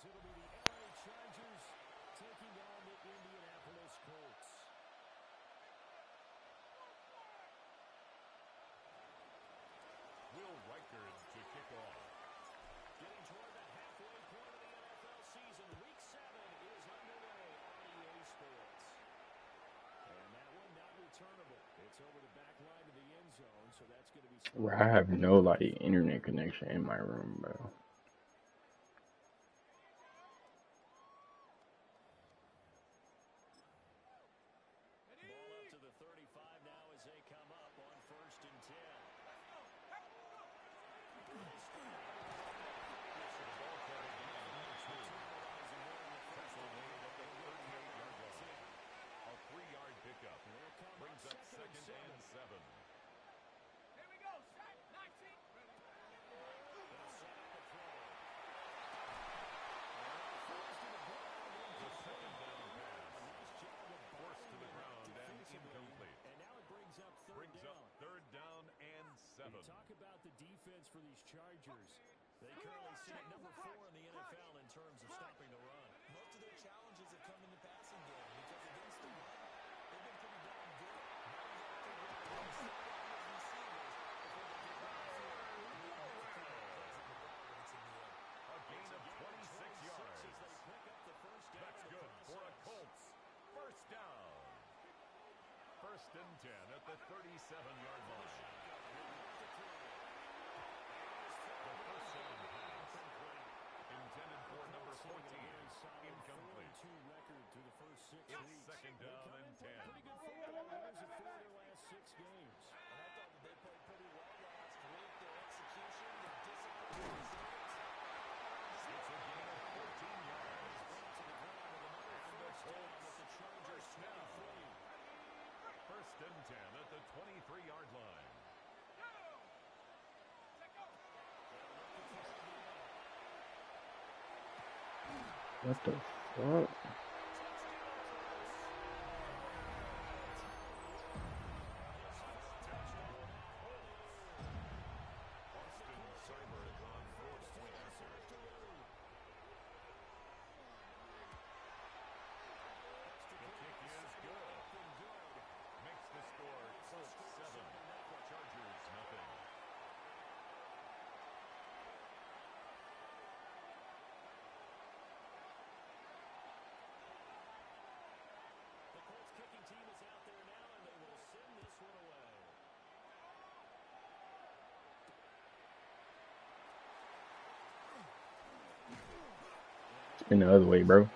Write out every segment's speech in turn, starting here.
it'll be the LA Chargers taking on the Indianapolis Colts. Will Reichard to kick off. Getting toward the halfway point of the NFL season, Week 7 is underway on EA Sports. And that one not returnable. It's over the back line to the end zone, so that's going to be... Bro, I have no like internet connection in my room, bro. Ball up to the 35 now as they come up on 1st and 10. A 3-yard pickup brings up 2nd and 7. Here we go, set, 19. The 2nd down pass forced to the ground and incomplete. And now it brings up third down and 7. You talk about the defense for these Chargers. They currently sit at number 4 in the NFL in terms of stopping the run. Most of their challenges have come in the passing game because against the run, they've been pretty darn good. A gain of 26 yards. That's good for a Colts. First down. 1st and 10 at the 37-yard line. The first down pass intended for number 14. Incomplete. It's 2nd down and 10. Pretty good football runners at 4 of their last 6 games. And I thought that they played pretty well last week. Their execution, their discipline, It's a gain of 14 yards. And the Colts first down. 1st and 10 at the 23-yard line. What the fuck? In the other way, bro. Looking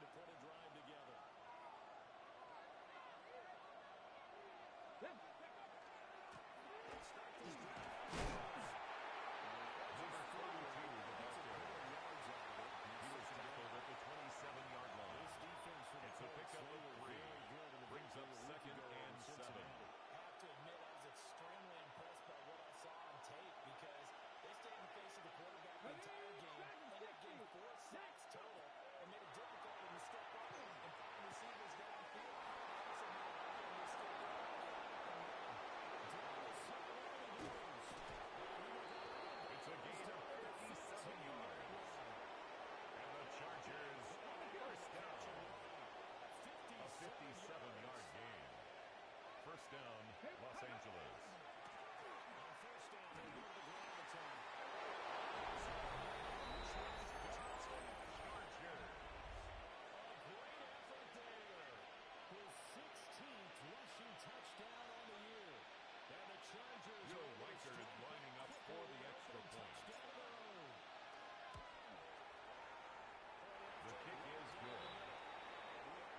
to put a drive together. Number 42, the Buster. He was tackled at the 27-yard line. It's a pickup of 3. Brings up 2nd and 7. I have to admit, I was extremely impressed by what I saw on tape because they stayed in the face of the quarterback the entire game, ended up getting 4 sacks total, and made it difficult for him to step up and find receivers downfield. Also made it hard for him to step up. It's a gain of 57 yards. And the Chargers first down. A 57-yard gain. First down, Los Angeles. Will Reichard lining up for the extra point. The kick is good.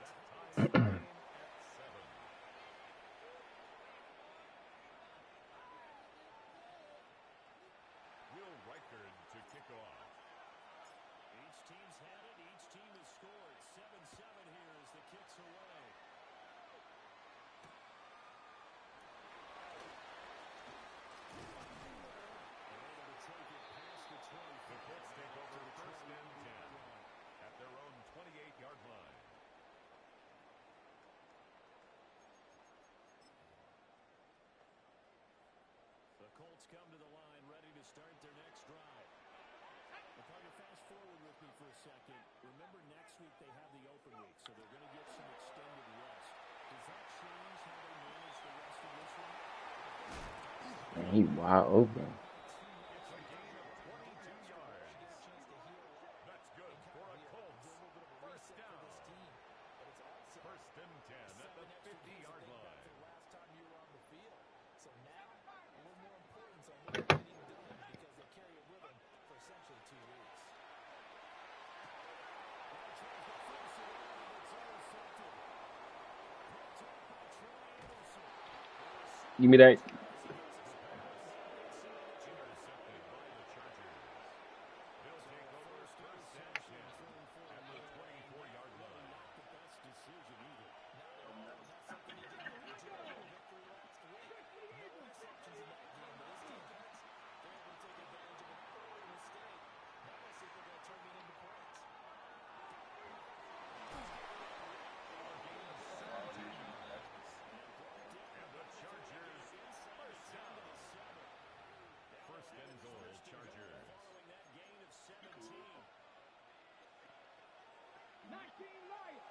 That ties the game at 7. Will Reichard to kick off. Each team's had it. Each team has scored. 7-7 here as the kick's away. The Colts take over 1st and 10 at their own 28-yard line. start their next drive. Well, Carter, fast forward with me for a second. Remember, next week they have the open week, so they're going to get some extended rest. Does that change how they manage the rest of this one? And he wide open. It's a gain of 22 yards. That's good for a Colts. First down. First and 10 at the 50-yard line. Last time you were on the field. So now, a little more importance on what they're getting done because they carry it with them for essentially 2 weeks. Give me that. Intercepted by the Chargers. They'll take over first and 10 at the 24-yard line. The best decision either. That's something he did a good job of victory last week. No interceptions in that game, but his defense, they're able to take advantage of an early mistake. Now let's see if they're going to turn it into points. A gain of 17 yards. And the Chargers first down. First and goal, Chargers. Following that gain of 17. 19 Lions.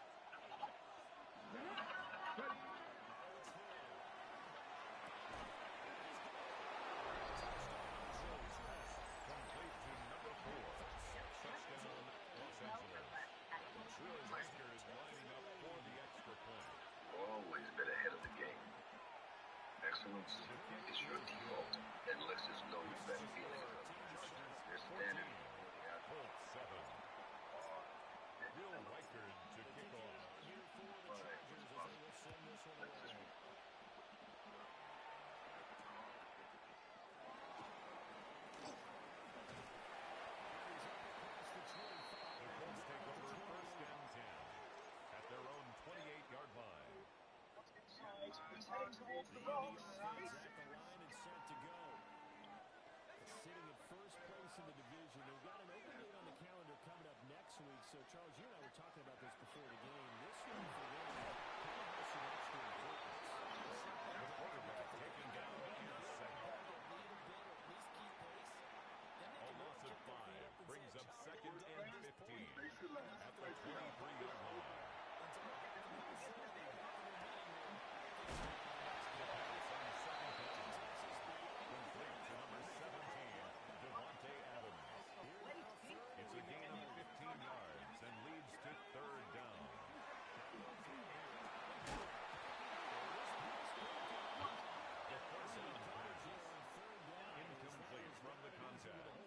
Complete to number 4. Touchdown, Los Angeles. Will Rikers lining up for the extra point. Always been ahead of the game. Excellence is your default, and let's just know that feeling. Their standard. Colts 7. Will Rikers to kick off. The Colts take over first and 10 at their own 28-yard line. The offense at the line and set to go. Sitting at first place in the division. They've got an open date on the calendar coming up next week. So, Charles, you and I were talking about this before the game. This one for them kind of has some extra importance. The quarterback taken down in the second. A loss of 5 brings up second and 15 at the 23-yard line. The pass on second down. Complete to number 17, Devontae Adams. It's a gain of 15 yards and leads to third down. The third down pass. Incomplete from the contact.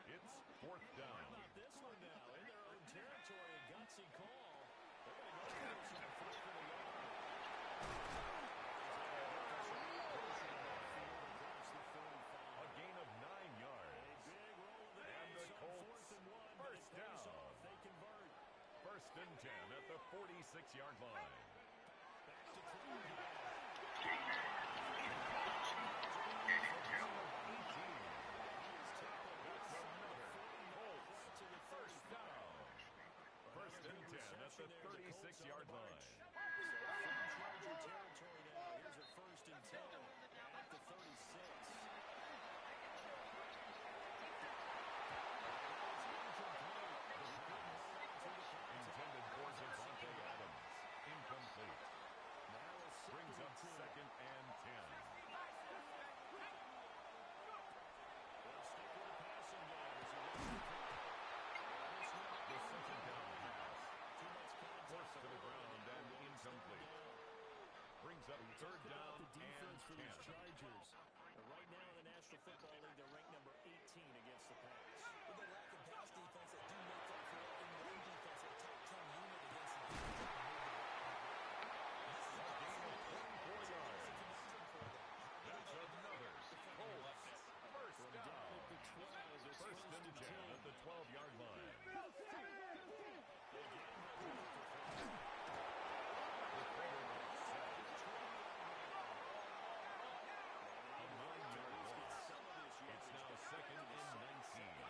It's fourth down. This one now in their own territory, a gutsy call. They're going to go for this on first and 11. A gain of 9 yards. And the Colts first down. They convert. First and 10 at the 46-yard line. That's another. Colts first down. First and 10 at the 36-yard line. Charger territory now. Here's a first and 10 at the 36. Intended for Devontae Adams. Incomplete. Brings up second and 10. The second down pass. Forced to the ground and incomplete. Brings up third down The defense for and these 10. Chargers. Right now in the National Football League, they're ranked number 18 against the pass. With the lack of pass defense that do make up for it in the run defense, a top 10 unit against the defense. A gain of 24 yards. That's another. Colts first down. First and 10 at the 12-yard line. The quarterback set. A 9-yard loss. It's now second and 19.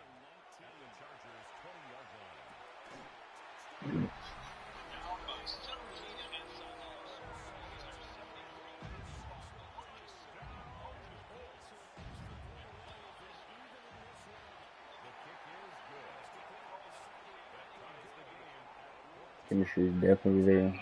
Chemistry is definitely there.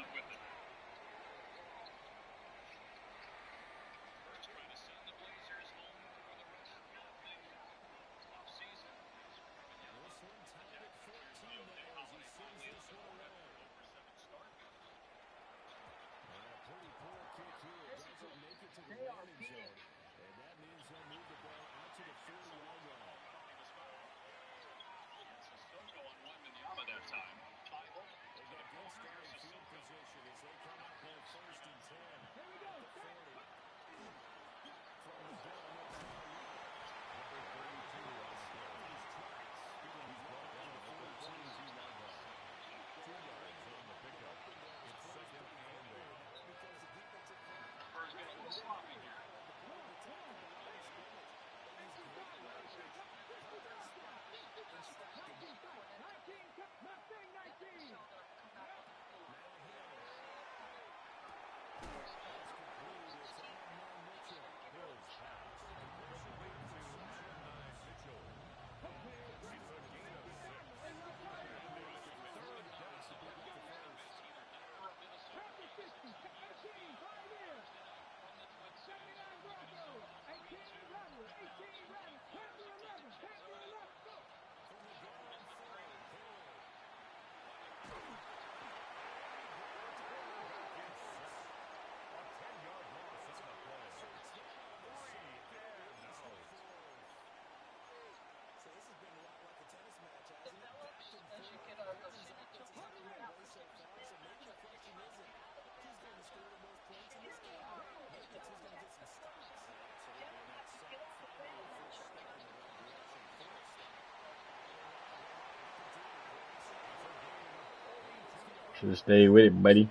Should have stayed with it, buddy.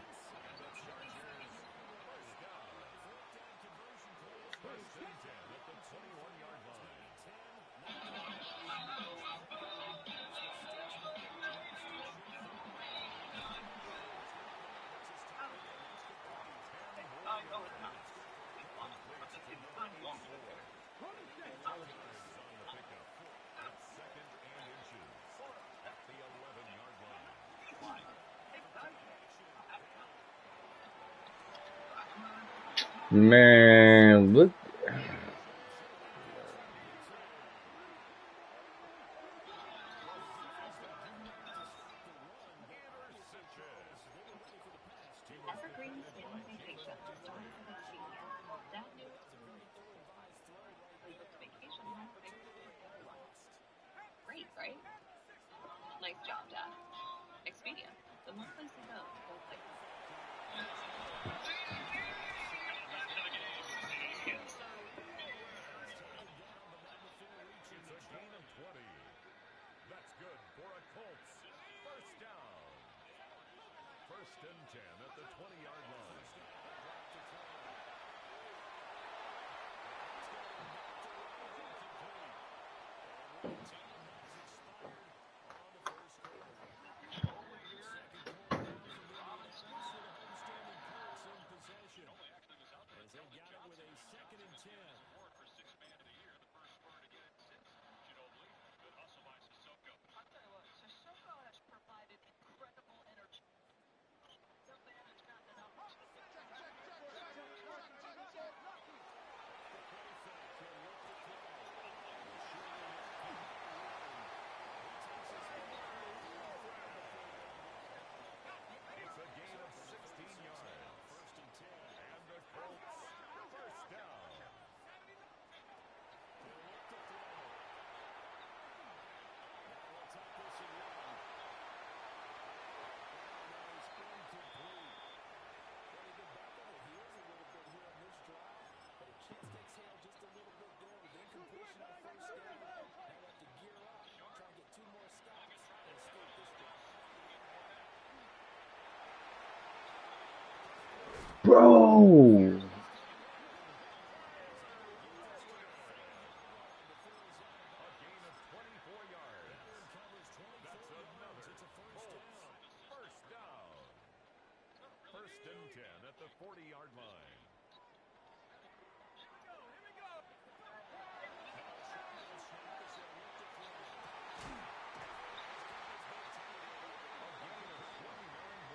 Man, look. Evergreen's invitation started with Expedia. That new booked vacation home great, right? Nice job, Dad. Expedia, the one place to go to both places. It's a gain of 20. That's good for a Colts. First down. First and 10 at the 20-yard line. It's a gain of 16 yards. First and 10. And the Colts, first down. Bro. A gain of 24 yards. That's another Colts first down. First and 10 at the 40-yard line. A gain of 29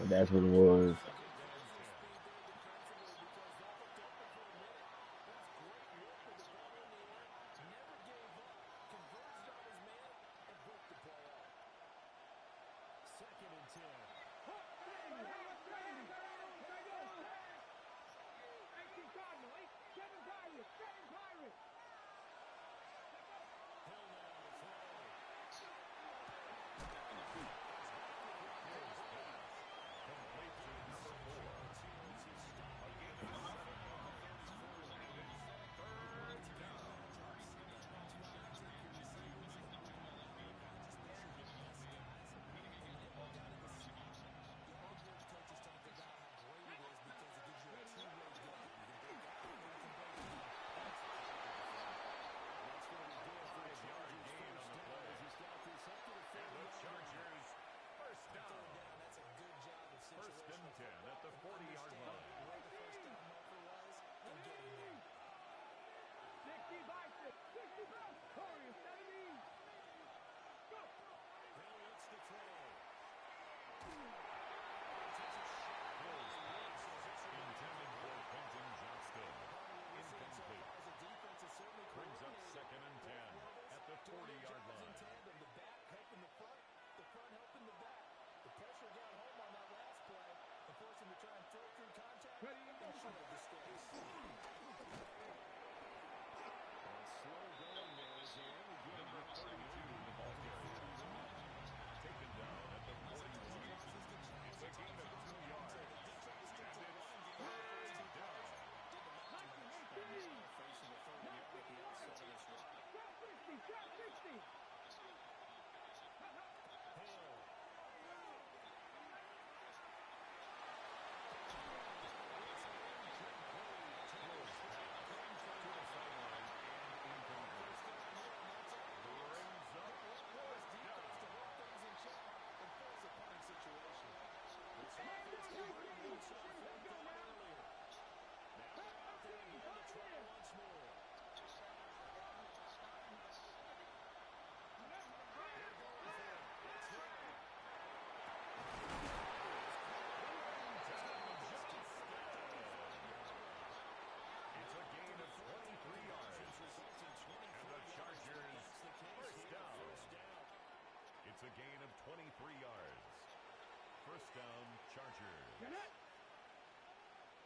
That's what it was. First and 10 at the 40-yard line. Where the first down marker was and getting there. 65, 65, Corey, 70. Go. Hill looks to throw. Intended for Quentin Johnston. Incomplete. Brings up second and 10 at the 40-yard line. The back helping the front helping the back. The pressure got home on that last play and forced him to try and throw through contact. Ready, And short of disgrace. Slow going there as they only get Number 32 in the ball carrier. Taken down at the 41. It's a gain of 2 yards. And it's third down. facing the 30-yard at the outset of this run. Shot 60. Hill. It's a gain of 23 yards. And the Chargers first down. It's a gain of 23 yards. First down, Chargers.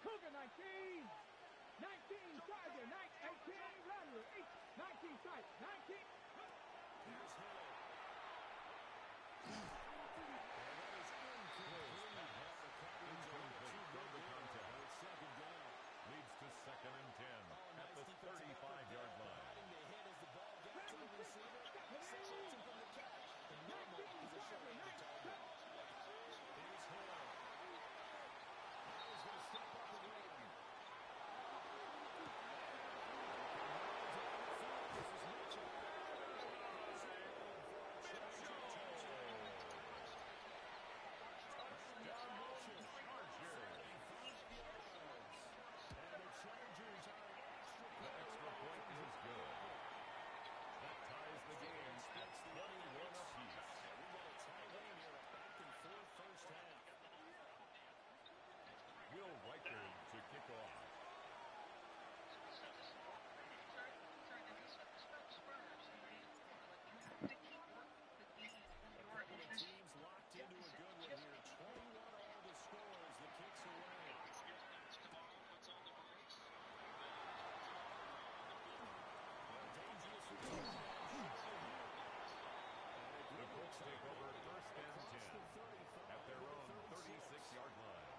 Cougar 19. 19 Charger. 18 Rattler. 19 strike. 19. Here's Hill. Incomplete from the contact. Second down. Leads to second and 10 at the 35-yard line. The hit as the ball got to the receiver. Separates him from the catch. And normal position on the target. Here's Hill. Hill's going to step up and run. The extra point is good. That ties the game at 21 apiece. We got a tie game here, a back-and-forth first half. Will Riker to kick off. Teams locked into a good one here. 21 all the scores. The kicks away. The Colts take over first and 10 at their own 36-yard line.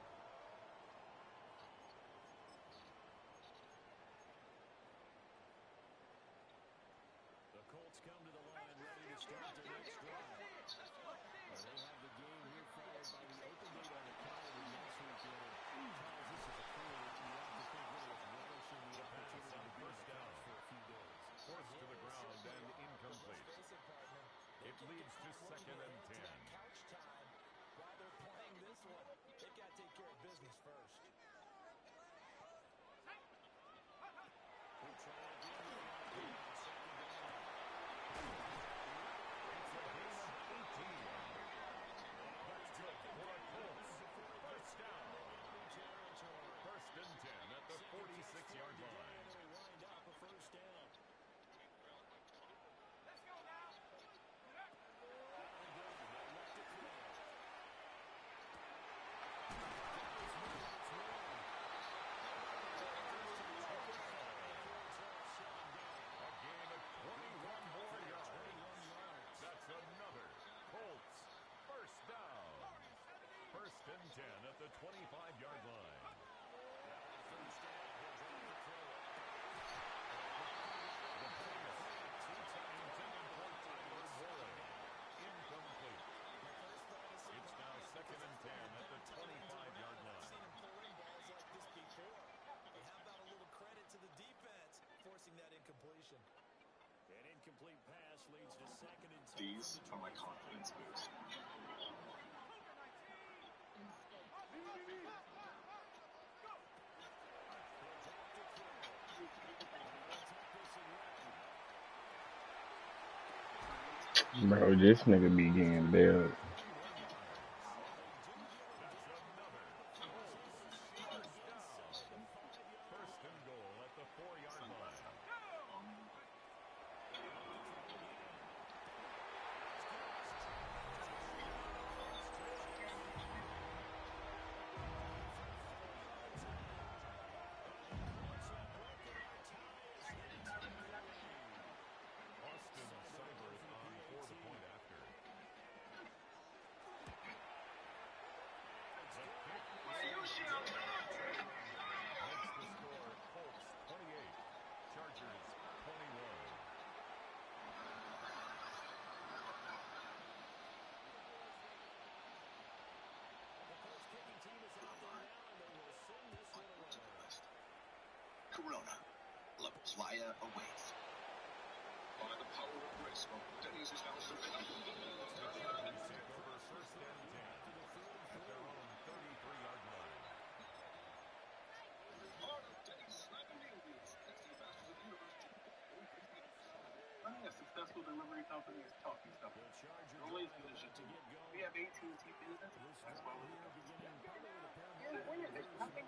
The Colts come to the line ready to start their next drive. They have the game here followed by the open date on the calendar next weekend. Charles, this is a crew that you have to think really is relishing the opportunity to be First down. for a few days. Forced to the ground and incomplete. It leads to second and 10. Couch time while they're playing this one. They got to take care of business first. We'll try again with the second down. It's a gain of 18. That's good for the Colts. 25-yard line. Incomplete. It's now 2nd and 10 at the 25-yard line. I've seen him pull in balls like this before. Hey, how about a little credit to the defense forcing that incompletion? An incomplete pass leads to 2nd and 10. These are my confidence boost. Bro, this nigga be getting bailed. First and goal at the 4-yard line. Austin Seibert on for the point after. The kick makes the score Colts 28, Chargers 21. Corona. Levels Laya awaits. By the power of Grayskull, Denny's is now serving. The Chargers take over 1st and 10 at their own 33-yard line. Part of Denny's Slamming News. Tasty Masters of the Universe. Running a successful delivery company is tough and stuff. It only as good as you do. We have AT&T Business. That's why we're the company. Yeah, where is it? Nothing.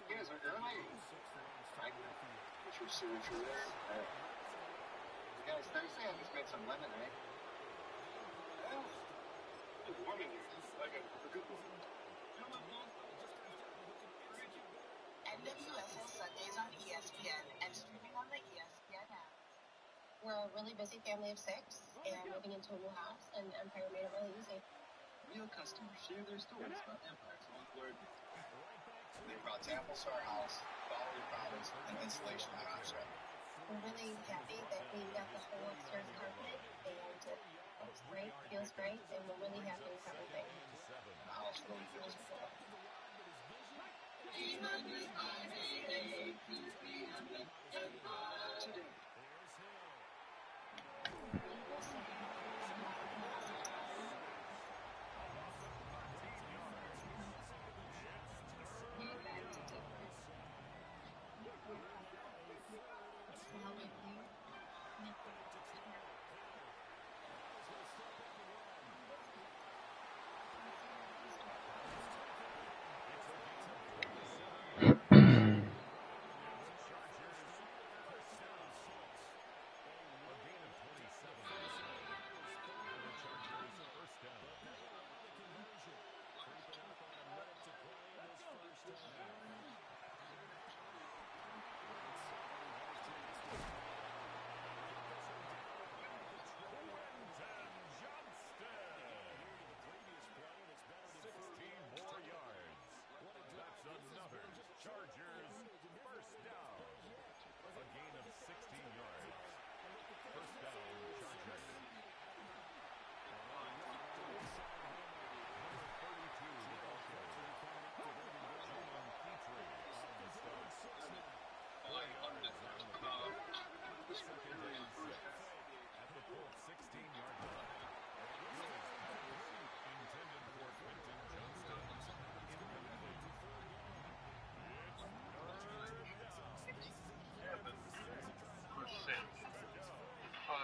Here's an early. What's your signature there? Guys, Thursday I just made some lemonade. Oh, it's warm in here. Like a good one. NWSL Sundays on ESPN and streaming on the ESPN app. We're a really busy family of 6 and moving into a new house, and Empire made it really easy. Real customers share their stories about Empire's own glory. They brought samples to our house, quality products, and installation on our show. We're really happy that we got the whole upstairs carpeted, and it looks great, feels great, and we're really happy with everything. And the house really feels with love. Today. Chargers, first down. A gain of 16 yards. First down, Chargers. Number 32, also. John Petrie on the start. 4 yards on the pickup. Second and 6 at the Colts 16-yard line. Intended for Quentin Johnston. Incomplete.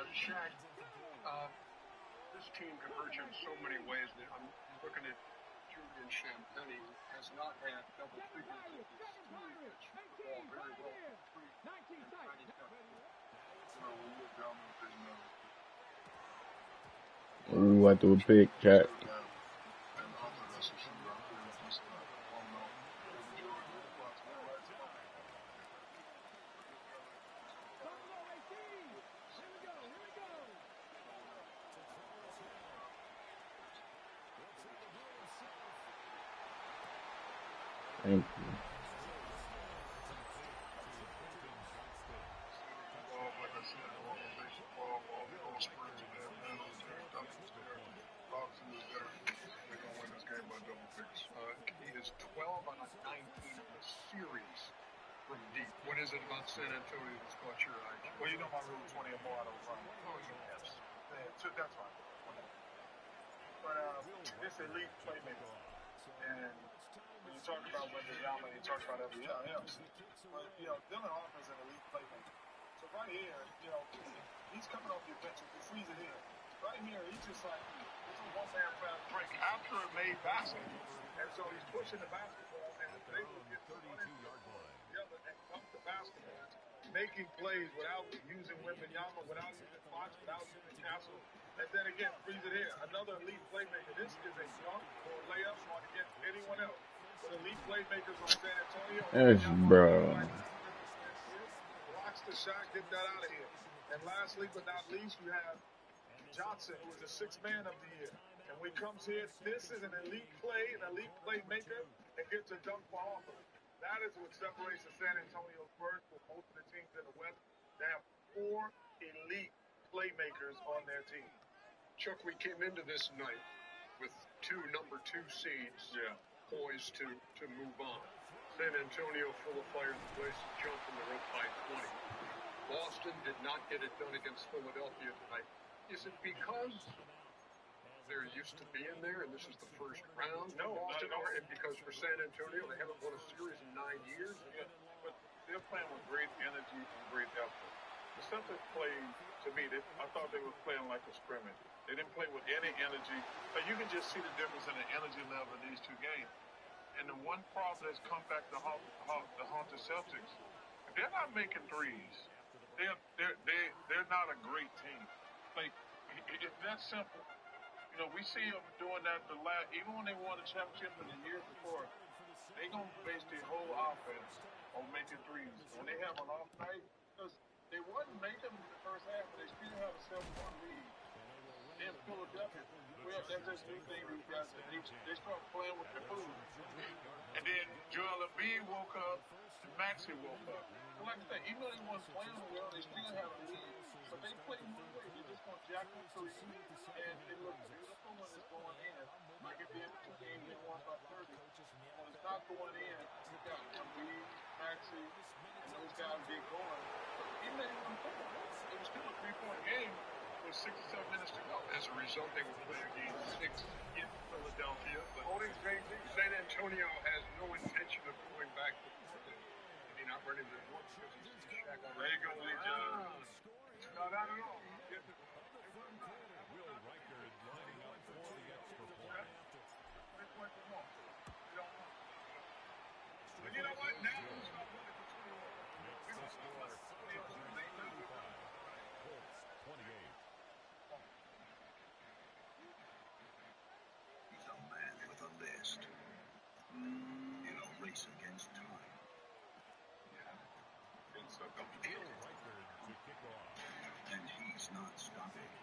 Shaq, this team can hurt you in so many ways. That I'm looking at Julian Champagny, who has not had double figures in his all very well. We went through a pick, chat. Thank you. Like I said, organization ball, all Spurs are there, Madden is there, Duncan's there, Robinson is there. They're going to win this game by double figures. He is 12 on a 19 in the series from deep. What is it about San Antonio that's caught your eye? Well, you know my rule, 20 or more out of run. Oh, yes. Yeah, so that's right. But this elite playmaker. And when you talk about Wembanyama, you talk about every else. But, Dylan Harper's an elite playmaker. So right here, he's coming off your bench with the freezer here. Right here, he's just like, it's a one-man fast break after a made basket. And so he's pushing the basketball and is able to get the 1-yard line together and dump the basketball, making plays without using Wembanyama, without using Fox, without using Castle. And then again, freeze it here. Another elite playmaker. This is a dunk or a layup on against anyone else. But elite playmakers on San Antonio. Yes, bro. Blocks the shot, get that out of here. And lastly but not least, you have Johnson, who is the sixth man of the year. And when he comes here, this is an elite playmaker, and gets a dunk for Harper. That is what separates the San Antonio Spurs from most of the teams in the West. They have 4 elite playmakers on their team. Chuck, we came into this night with 2 number 2 seeds poised to move on. San Antonio full of fire, the place to jump from the rope by 20. Boston did not get it done against Philadelphia tonight. Is it because they're used to being there and this is the first round for Boston, or and because for San Antonio they haven't won a series in 9 years? Yeah, but they're playing with great energy and great effort. The Celtics played, to me, I thought they were playing like a scrimmage. They didn't play with any energy. But you can just see the difference in the energy level in these 2 games. And the one problem that's come back to haunt the Celtics, they're not making threes. They're not a great team. Like, it's that simple. We see them doing that even when they won the championship in the year before, they gonna base their whole offense on making threes. When they have an off night, because they wasn't making them in the first half, but they still have a 7-1 lead. In Philadelphia, that's just new thing these guys. They start playing with their food. And then Joel Embiid woke up, and Maxey woke up. And like I said, even though they weren't playing well, they still have a lead. But they play one way. They just want jack them threes, and it looks beautiful when it's going in. Like at the end of 2 games, they won by 30. When it's not going in, you got Embiid, Maxey, and those guys get going. But even though they weren't playing, it was still a 3-point game with 6 or 7 minutes to go. As a result, they will play a game 6 in Philadelphia. But San Antonio has no intention of going back to Philadelphia. They're not ready to work because he's Shaq. There you go, Lee John. No, not at all. Will Reichard lining up for the extra point. But you know what? Now we're going to Colts 28. He's a man with a list. In a race against time. Will Reichard to kick off. And he's not stopping.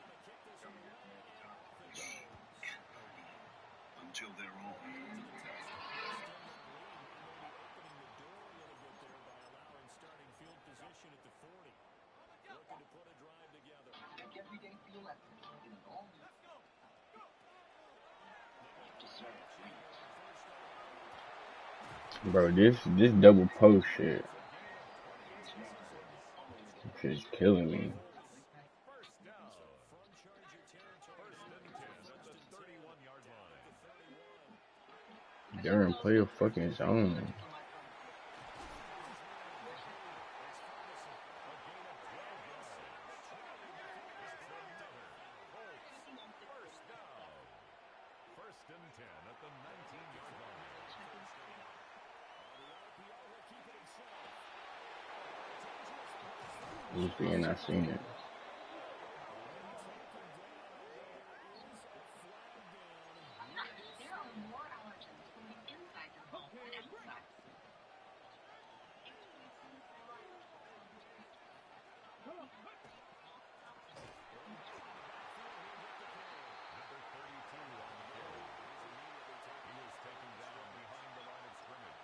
Until they're all. Everyday feel effort in an all-new. Bro, this double post shit. Shit's killing me. First down. First and 10 at the 31-yard line. Darren, play a fucking zone. First and 10 at the 19-yard line. ESPN, I seen it. There are more allergens moving inside your home than outside. Number 32 on the carry. He was taken down behind the line of scrimmage.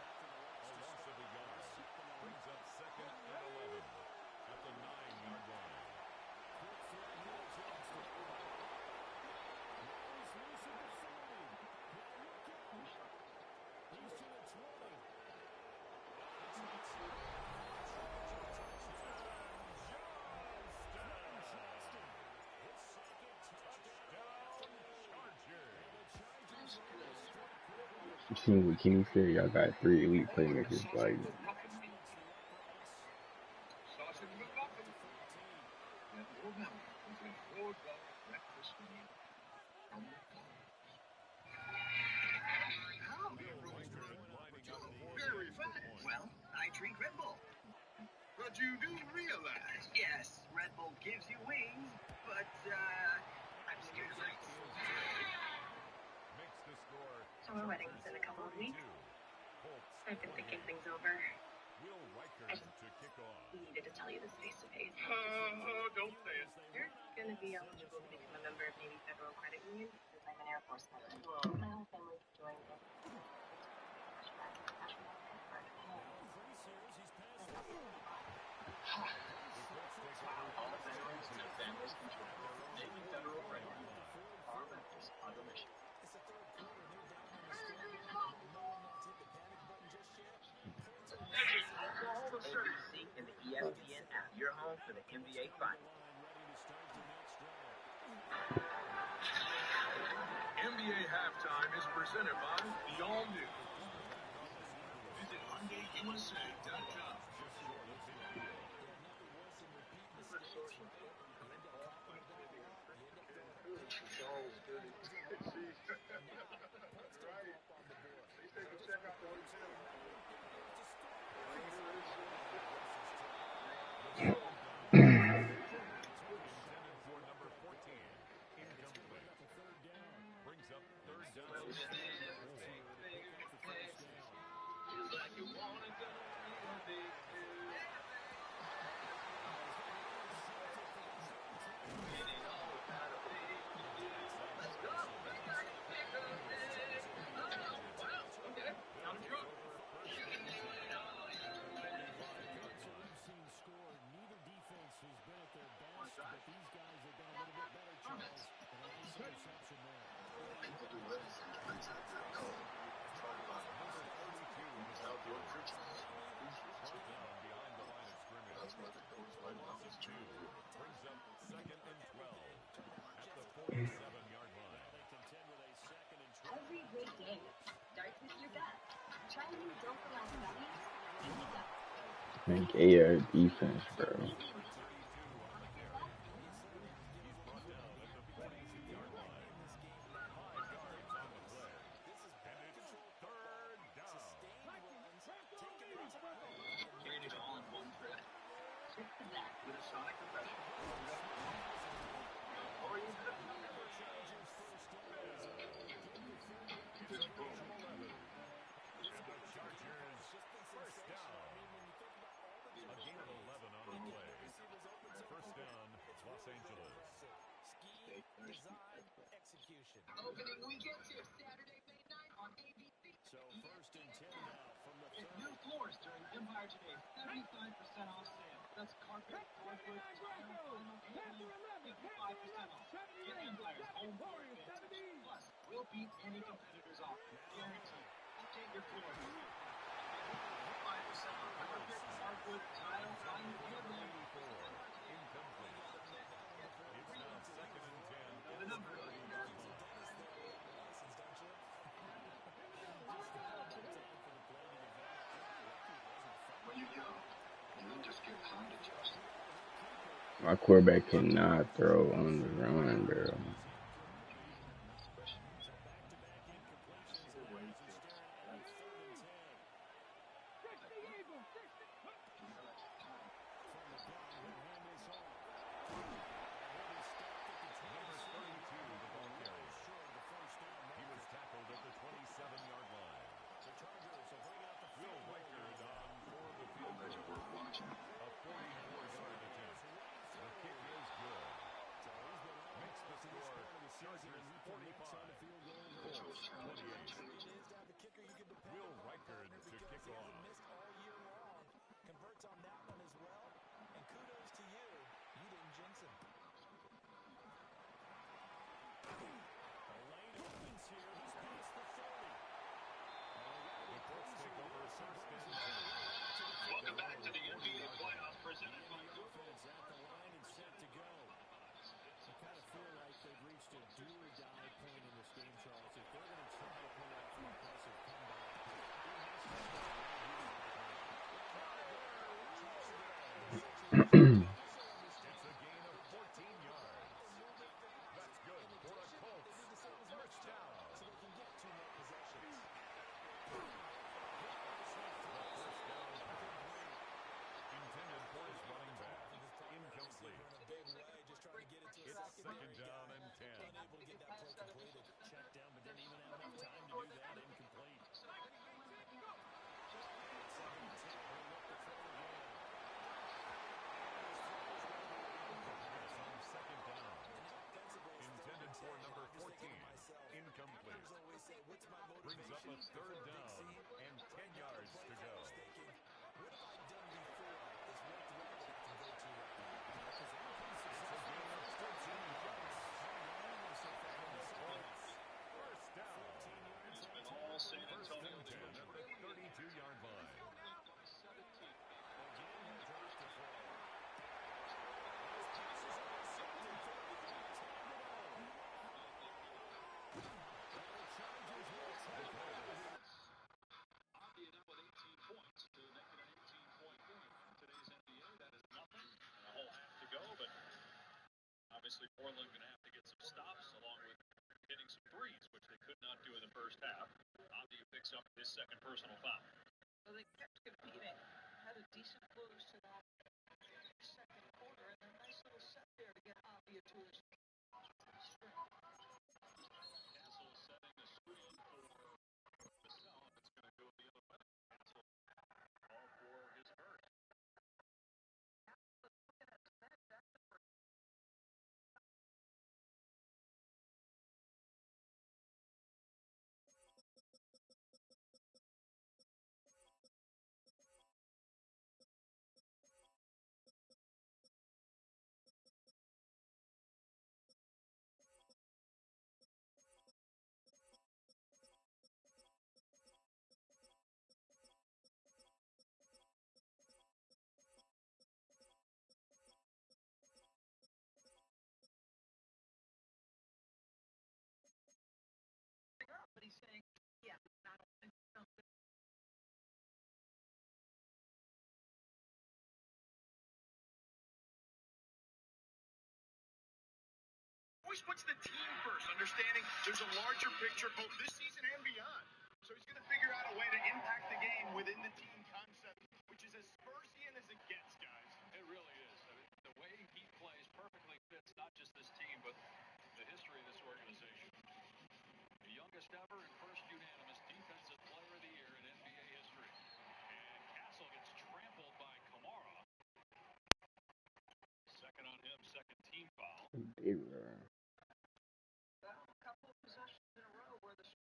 You seen what Kenny said? Y'all got 3 elite playmakers. Like, Sausage McMuffin. And Orville with a 4-ball breakfast meal from McDonald's. How? Very fast. Well, I drink Red Bull. But you do realize. Yes, Red Bull gives you wings, but, I'm scared of heights. Makes the score. So our wedding's in a couple of weeks. 22. Colts. I've been thinking things over. Will Riker I to kick off. needed to tell you this face to face. Don't say it. You're gonna be eligible to become a member of Navy Federal Credit Union because I'm an Air Force veteran. Well, my whole family joined it. All veterans and their families control. Navy Federal Credit Union. Our members are the mission. ABC and the ESPN app. Your home for the NBA Finals. NBA Halftime is presented by the All New. Visit HyundaiUSA.com. Charles did it. Right. They take a check out the hotel. For number 14. Incomplete. Brings up third down. People do anything to protect their code. Try to buy a gun. Outdoor creatures. Behind the line of scrimmage. That's why the codes right now is too. Brings up second and 12 at the 47-yard line. Every great game starts with your bet. Try new Don't Relax Betting, and you got like AR defense, bro. Carried it all in one thread. Skip the back with a sonic compression. Or use it. First down. A gain of 11 on the play. First down, Los Angeles. Design, execution. Opening weekend tip Saturday, May 9th on ABC. So first and 10 now from the Get 30. new floors during Empire Today's 75% off sale. That's carpet, hardwood, tile, vinyl, and more. 55% off. Get Empire's home floor advantage. Plus, we'll beat any competitor's offer. Guaranteed. Update your floor. 55% off carpet, hardwood, tile, vinyl, and more. Incomplete. It's now second and 10. Get a number. When you're young, you don't just get time to adjust. My quarterback cannot throw on the run, bro. Number 32, the ball carrier. He was tackled at the 27-yard line. Will Riker on for the field goal. A 44-yard attempt. The kick is good. Makes the score Chargers 45. Colts 28. Will Riker to kick off. Converts on that one as well. And kudos to you. You didn't jinx him. Welcome back to the NBA playoffs presented by Offense at the line and set to go. I kind of feel like they've reached a do-or-die point in this game, Charles. If they're going to try to pull out an impressive comeback, Second down and 10. Unable to get that play completed. Check down, but didn't even have enough time to do that. Incomplete. Second and 10. He'll look to throw again. Pass on second down. Intended for number 14. Incomplete. Brings up a third down and 10 yards to go. What have I done before? Is what direction to go to right now. It's a gain of 13 yards. First down. It's been all San First Antonio. and 10 at the 32-yard line. Ended up with 18 points to make it an 18-point game. In today's NBA, that is nothing. And a whole half to go, but obviously Portland going to have to get some stops along with hitting some threes, which they could not do in the first half. Avi picks up his second personal foul. Well, they kept competing, had a decent close to that second quarter, and a nice little set there to get Avi to his strength. Castle is setting the screen for the cell. It's going to go the other way. Castle all for his first. But he's saying, yeah, I don't think something. Always puts the team first, understanding there's a larger picture both this season and beyond. So he's going to figure out a way to impact the game within the team concept, which is as Spursian as it gets, guys. It really is. I mean, the way he plays perfectly fits not just this team, but the history of this organization. The youngest ever and first unanimous Defensive Player of the Year in NBA history. And Castle gets trampled by Kamara. Second on him, second team foul. They were.